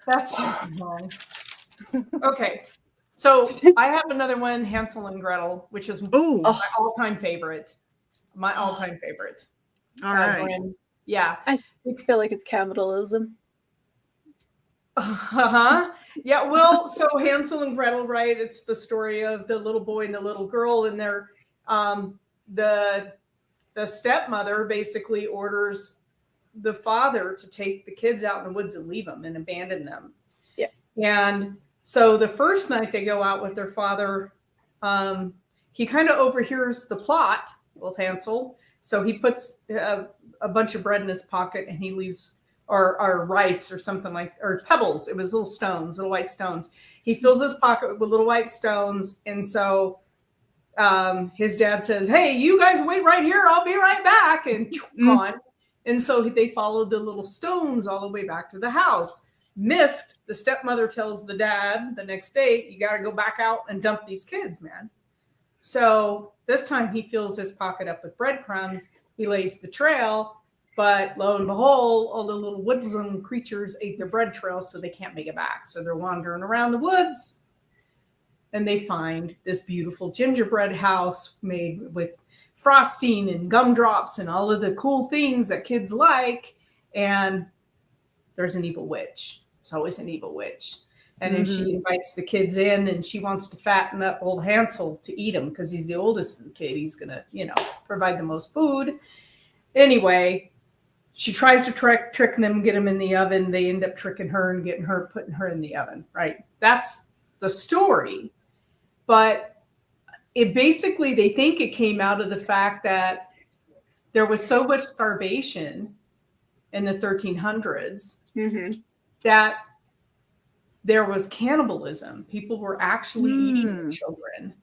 that's just wrong. Okay. So I have another one, Hansel and Gretel, which is my all-time favorite. My all-time favorite. All right. Yeah. I feel like it's capitalism. Uh-huh. Yeah, well, so Hansel and Gretel, right? It's the story of the little boy and the little girl, and they're the stepmother basically orders the father to take the kids out in the woods and leave them and abandon them. Yeah. And so the first night they go out with their father, he kind of overhears the plot with Hansel. So he puts a bunch of bread in his pocket and he leaves, or rice or something or pebbles. It was little stones, little white stones. He fills his pocket with little white stones. And so his dad says, "Hey, you guys wait right here. I'll be right back." And gone. And so they followed the little stones all the way back to the house. Miffed, the stepmother tells the dad the next day, "You got to go back out and dump these kids, man." So this time he fills his pocket up with breadcrumbs. He lays the trail, but lo and behold, all the little woodland creatures ate their bread trail, so they can't make it back. So they're wandering around the woods, and they find this beautiful gingerbread house made with frosting and gumdrops and all of the cool things that kids like. And there's an evil witch. There's always an evil witch. And then she invites the kids in, and she wants to fatten up old Hansel to eat him because he's the oldest kid. He's going to, provide the most food. Anyway, she tries to trick them, get them in the oven. They end up tricking her and putting her in the oven, right? That's the story. But it basically, they think it came out of the fact that there was so much starvation in the 1300s that there was cannibalism. People were actually eating their children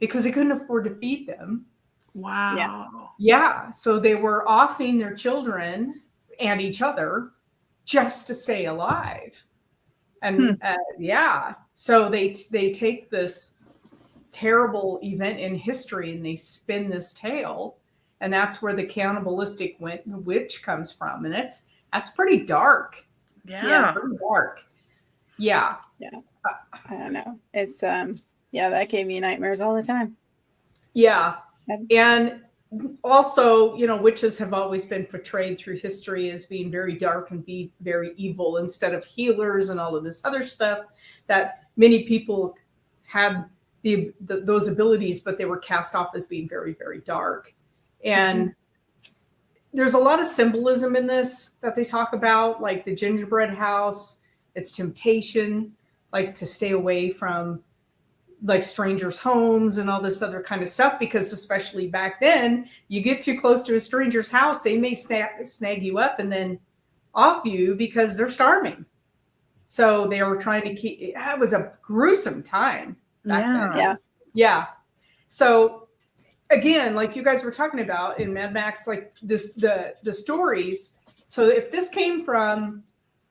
because they couldn't afford to feed them. Wow. Yeah. So they were offing their children and each other just to stay alive. And so they take this terrible event in history and they spin this tale, and that's where the cannibalistic witch comes from. And that's pretty dark. Yeah. Pretty dark. Yeah. I don't know. It's that gave me nightmares all the time. Yeah. And also, witches have always been portrayed through history as being very dark and be very evil instead of healers and all of this other stuff, that many people had those abilities, but they were cast off as being very, very dark. And there's a lot of symbolism in this that they talk about, like the gingerbread house. It's temptation, like to stay away from like strangers' homes and all this other kind of stuff, because especially back then, you get too close to a stranger's house, they may snag you up and then off you because they're starving. So they were trying to keep, it was a gruesome time back then. Yeah. So again, like you guys were talking about in Mad Max, like this, the stories. So if this came from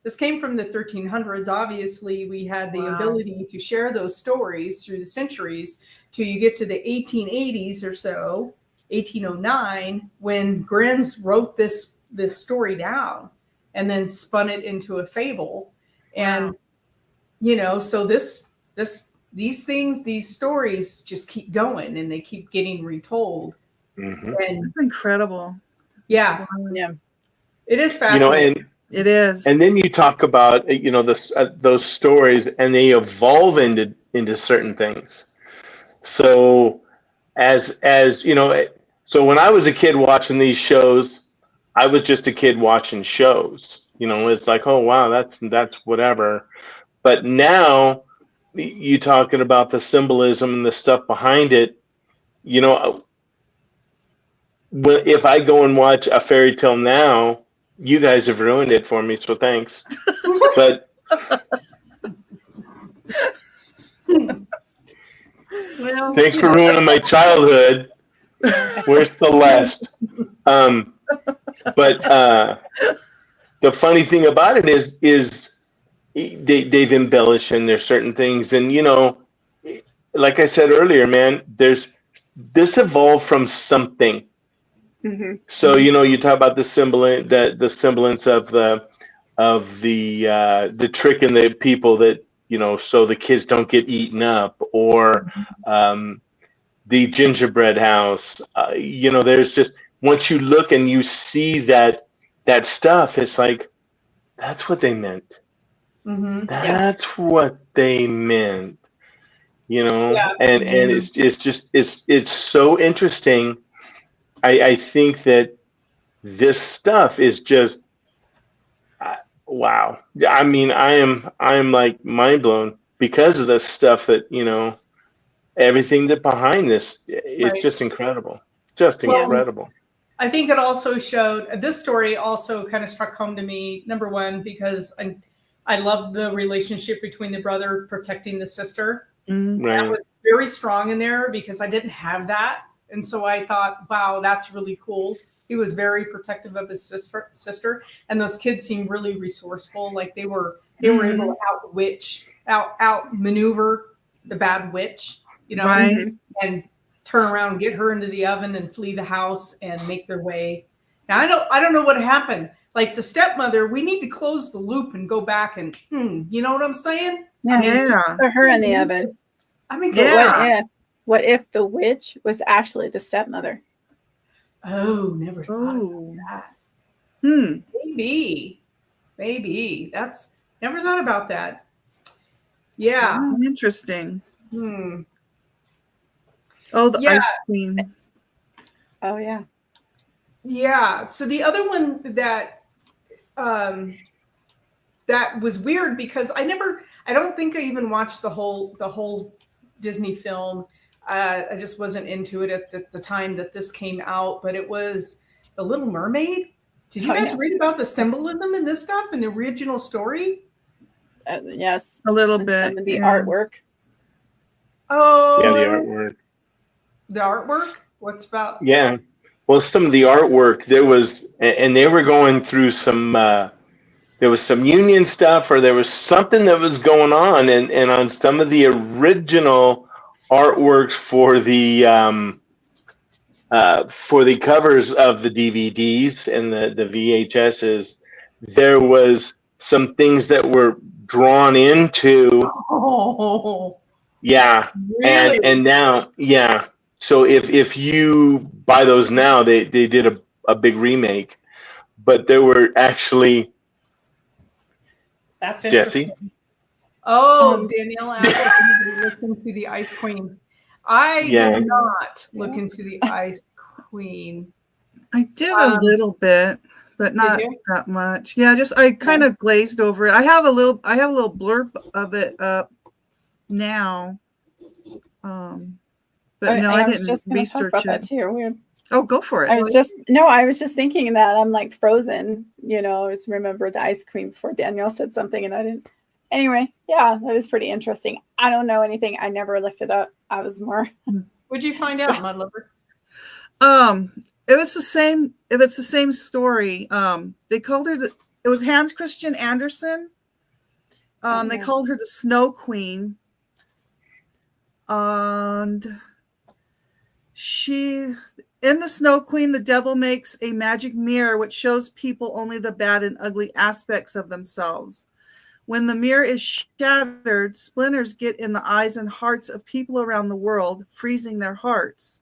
the 1300s, obviously we had the ability to share those stories through the centuries till you get to the 1880s or so, 1809, when Grimm's wrote this story down and then spun it into a fable. And, so this these things, these stories just keep going and they keep getting retold. Mm-hmm. And That's incredible. Yeah. Yeah. It is fascinating. And it is. And then you talk about, those stories, and they evolve into certain things. So as you know, so when I was a kid watching these shows, I was just a kid watching shows. It's like, oh wow, that's whatever. But now you talking about the symbolism and the stuff behind it. If I go and watch a fairy tale now, you guys have ruined it for me, so thanks. But well, thanks for ruining my childhood. Where's Celeste? But the funny thing about it is they've embellished and there's certain things, and like I said earlier, man, this evolved from something. Mm-hmm. So you talk about the semblance of the trick in the people that so the kids don't get eaten up, or the gingerbread house. There's just, once you look and you see that stuff, it's like, that's what they meant. Mm-hmm. That's what they meant. Yeah. And it's so interesting. I think that this stuff is just wow. I mean, I am like mind blown because of the stuff that everything that behind this is Right. just incredible. Just incredible. I think it also showed, this story also kind of struck home to me, number one, because I love the relationship between the brother protecting the sister. Mm-hmm. Right. That was very strong in there because I didn't have that. And so I thought, wow, that's really cool. He was very protective of his sister. And those kids seemed really resourceful. Like they were able to outmaneuver the bad witch, Right. and turn around, get her into the oven and flee the house and make their way. Now, I don't know what happened. Like the stepmother, we need to close the loop and go back and, you know what I'm saying? Yeah. Put her in the oven. I mean, what if the witch was actually the stepmother? Oh, never thought about that. Maybe. That's never thought about that. Yeah. Interesting. Hmm. Oh, the ice cream. Oh yeah. Yeah. So the other one that that was weird because I don't think I even watched the whole Disney film. I just wasn't into it at the time that this came out, but it was The Little Mermaid. Did you guys read about the symbolism in this stuff in the original story? Yes. A little bit. Some of the artwork. Oh. Yeah, the artwork. The artwork? What's about? Yeah. Well, some of the artwork, there was, and they were going through some, there was some union stuff, or there was something that was going on, and on some of the original artworks for the covers of the DVDs and the VHSs, there was some things that were drawn into. Oh. Yeah. Really? And now, yeah. So if you buy those now, they did a big remake, but there were actually. That's interesting. Jesse? Oh, Danielle asked if anybody looked into the Ice Queen. I did not look into the Ice Queen. I did a little bit, but not that much. Yeah, I kind of glazed over it. I have a little blurb of it up now. But no, I didn't research it. That too. Weird. Oh, go for it. I was just thinking that I'm like frozen. I just remember the Ice Queen before Danielle said something and I didn't. Anyway, yeah, that was pretty interesting. I don't know anything. I never looked it up. I was more. What'd you find out, Mudlover? It was the same. If it's the same story, they called her it was Hans Christian Andersen. They called her the Snow Queen, and in the Snow Queen, the devil makes a magic mirror which shows people only the bad and ugly aspects of themselves. When the mirror is shattered, splinters get in the eyes and hearts of people around the world, freezing their hearts.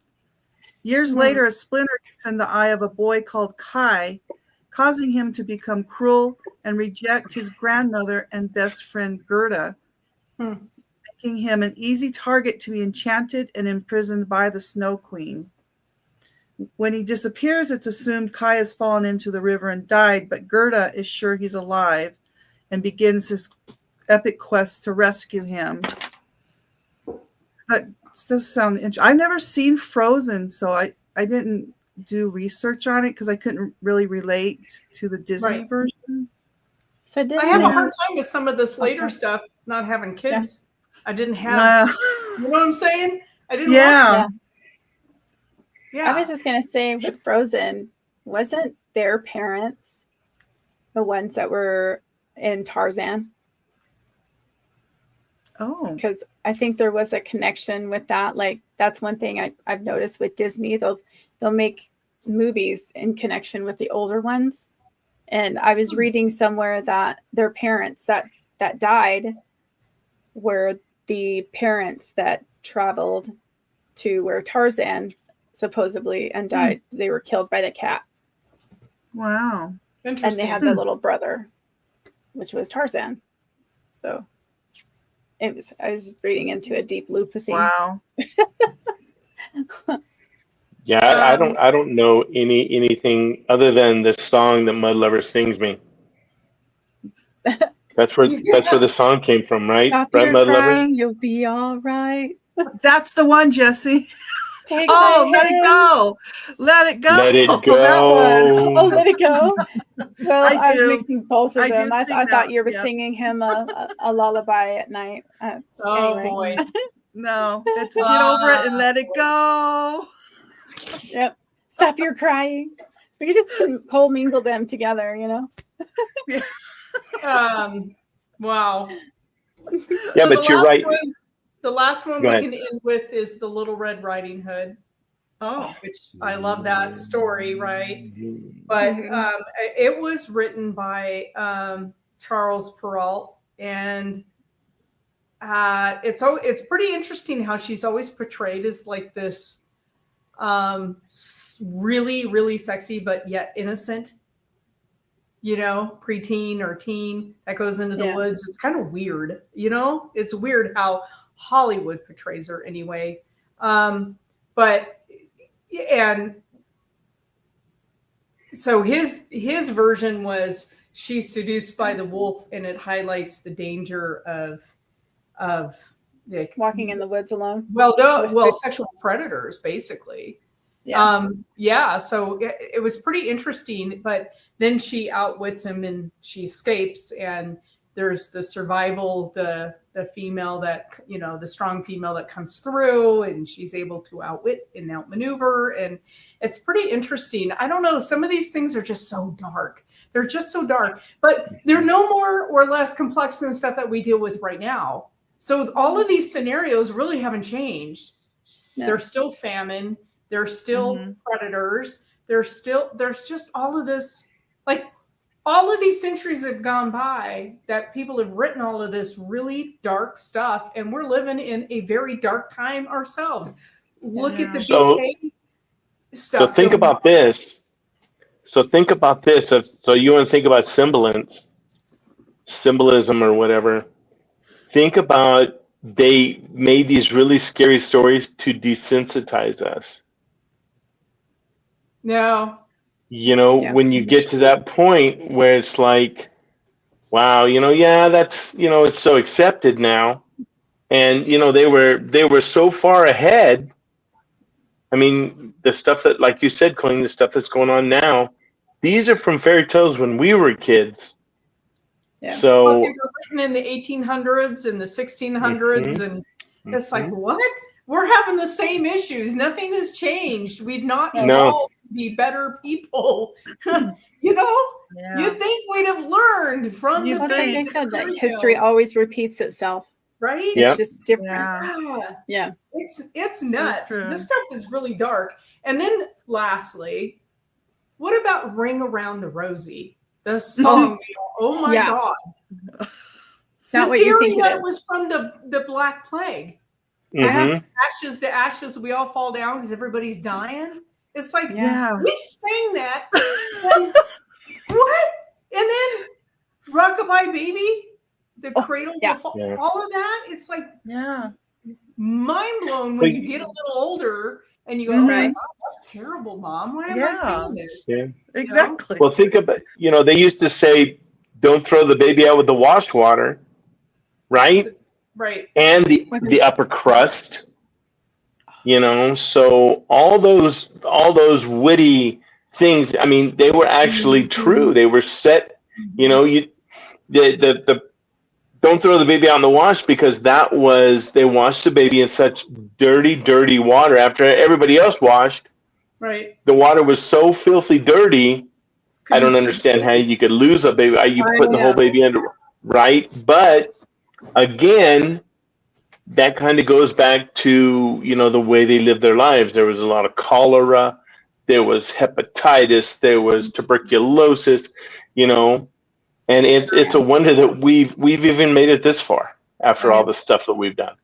Years later, a splinter gets in the eye of a boy called Kai, causing him to become cruel and reject his grandmother and best friend Gerda, making him an easy target to be enchanted and imprisoned by the Snow Queen. When he disappears, it's assumed Kai has fallen into the river and died, but Gerda is sure he's alive and begins his epic quest to rescue him. That does sound interesting. I've never seen Frozen, so I didn't do research on it because I couldn't really relate to the Disney version. So I have a hard time with some of this later stuff, not having kids. I didn't have, you know what I'm saying? I didn't watch it. I was just going to say with Frozen, wasn't their parents the ones that were in Tarzan? Oh. Because I think there was a connection with that. Like, that's one thing I've noticed with Disney. They'll make movies in connection with the older ones. And I was reading somewhere that their parents that died were the parents that traveled to where Tarzan supposedly and died. They were killed by the cat. Wow. Interesting. And they had the little brother, which was Tarzan. So I was reading into a deep loop of things. Wow. Yeah, I don't know anything other than the song that Mud Lover sings me. That's where the song came from, right? Stop right, your Mud crying, Lover? you'll be all right. That's the one, Jesse. Let it go. Let it go. Let it go. That one. Oh, let it go. Well, I was mixing both of them. I thought you were singing him a lullaby at night. Anyway. Boy. No, it's get over it and let it go. Yep. Stop your crying. We could just co-mingle them together, you know? Wow. Yeah, So but you're right. The last one Go we ahead. can end with is the Little Red Riding Hood. Oh, which I love that story, right? But it was written by Charles Perrault, and it's pretty interesting how she's always portrayed as like this really, really sexy but yet innocent, you know, preteen or teen that goes into the woods. It's kind of weird, you know? It's weird how Hollywood portrays her anyway. But and so his version was she's seduced by the wolf, and it highlights the danger of like walking in the woods alone. Sexual predators, basically. So it was pretty interesting, but then she outwits him and she escapes, and there's the survival, the female that, you know, the strong female that comes through, and she's able to outwit and outmaneuver, and it's pretty interesting. I don't know, some of these things are just so dark. They're just so dark, but they're no more or less complex than the stuff that we deal with right now. So all of these scenarios really haven't changed. No. There's still famine. There's still predators. There's just all of this, like all of these centuries have gone by that people have written all of this really dark stuff, and we're living in a very dark time ourselves. Look at the BK stuff. So think about this. So think about this. So you want to think about symbolism or whatever. Think about they made these really scary stories to desensitize us. No. You know, when you get to that point where it's like, wow, you know, that's, you know, it's so accepted now. And, you know, they were so far ahead. I mean, the stuff that, like you said, Colleen, the stuff that's going on now, these are from fairy tales when we were kids. Yeah. So they were written in the 1800s and the 1600s, and it's like, what? We're having the same issues. Nothing has changed. We've not evolved to be better people. You know, you'd think we'd have learned from the like I said, that history always repeats itself. Right? It's just different. Yeah. It's nuts. So this stuff is really dark. And then lastly, what about Ring Around the Rosie? The song. Oh my God. not what you think that it it was from the Black Plague. Mhm. Ashes to ashes, we all fall down because everybody's dying. It's like, Yeah. we sang that. And, what? And then Rockabye Baby, the cradle will fall. Yeah. All of that. It's like mind blown when you get a little older and you go, oh my God, that's terrible, Mom. Why am I singing this? Yeah. Exactly. Well, think about, they used to say, don't throw the baby out with the wash water, right? Right. And the upper crust, so all those witty things, I mean, they were actually true. They were set, the don't throw the baby out in the wash, because they washed the baby in such dirty water after everybody else washed. Right. The water was so filthy dirty. I don't understand how you could lose a baby. Are you putting the whole baby under, right? But again, that kind of goes back to, the way they lived their lives. There was a lot of cholera, there was hepatitis, there was tuberculosis, and it's a wonder that we've even made it this far after all the stuff that we've done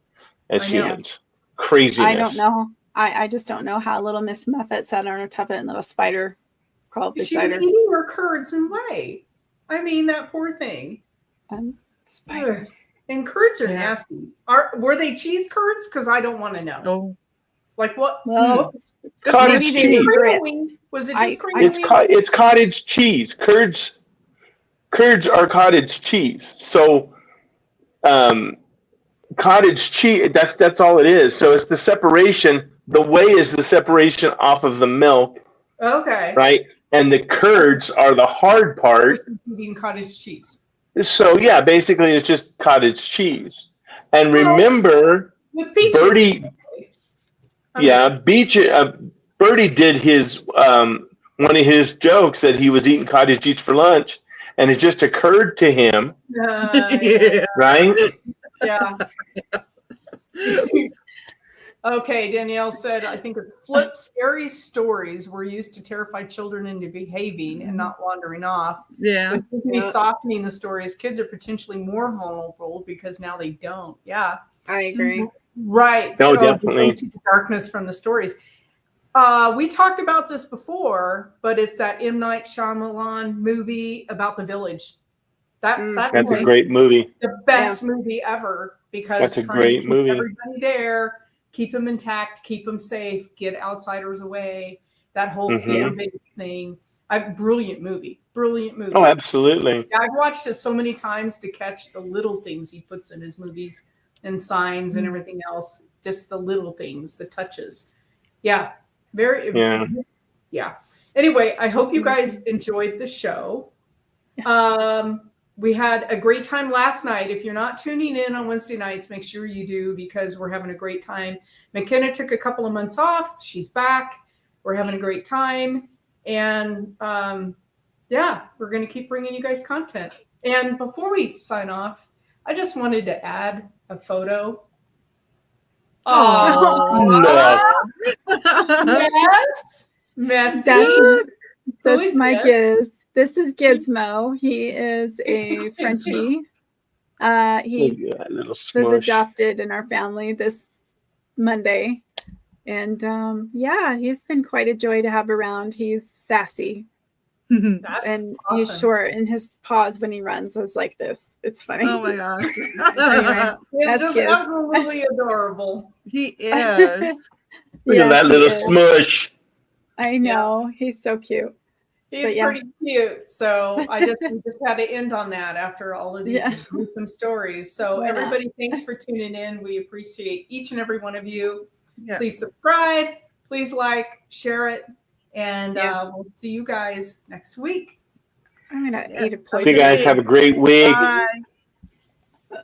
as humans. Craziness. I don't know. I just don't know how little Miss Muffet sat on her tuffet and little spider crawled beside her. She was eating her curds and whey. I mean, that poor thing. Spiders. And curds are nasty. Were they cheese curds? Because I don't want to know. Oh. Like what? Well, cottage cheese. Was it just cream? It's cottage cheese. Curds are cottage cheese. So, cottage cheese. That's all it is. So it's the separation. The whey is the separation off of the milk. Okay. Right, and the curds are the hard part. Eating cottage cheese. So yeah, basically it's just cottage cheese. And remember, Birdie. Birdie did his one of his jokes that he was eating cottage cheese for lunch, and it just occurred to him, right? Yeah. Okay, Danielle said, I think it's flip. Scary stories were used to terrify children into behaving and not wandering off. Yeah. With softening the stories, kids are potentially more vulnerable because now they don't. Yeah. I agree. Right. No, So definitely. the darkness from the stories. We talked about this before, but it's that M. Night Shyamalan movie about the village. That's a great movie. The best movie ever, because that's a great movie. Everybody there, keep them intact, keep them safe, get outsiders away. That whole fear-based thing. Brilliant movie. Oh, absolutely. Yeah, I've watched it so many times to catch the little things he puts in his movies and signs and everything else. Just the little things, the touches. Yeah. Yeah. Anyway, I hope you guys enjoyed the show. We had a great time last night. If you're not tuning in on Wednesday nights, make sure you do, because we're having a great time. McKenna took a couple of months off. She's back. We're having a great time. And we're going to keep bringing you guys content. And before we sign off, I just wanted to add a photo. Oh, yes. Messy. That's my Giz. This is Gizmo. He is a Frenchie. He was adopted in our family this Monday. And he's been quite a joy to have around. He's sassy. And awesome. He's short, and his paws when he runs was like this. It's funny. Oh my gosh. Anyway, it's just absolutely adorable. He is. Look at that little smush. I know. Yeah. He's so cute. He's pretty cute. So we just had to end on that after all of these gruesome stories. So everybody, thanks for tuning in. We appreciate each and every one of you. Yeah. Please subscribe. Please like, share it. And we'll see you guys next week. I'm going to eat a poison. See you guys. Have a great week. Bye.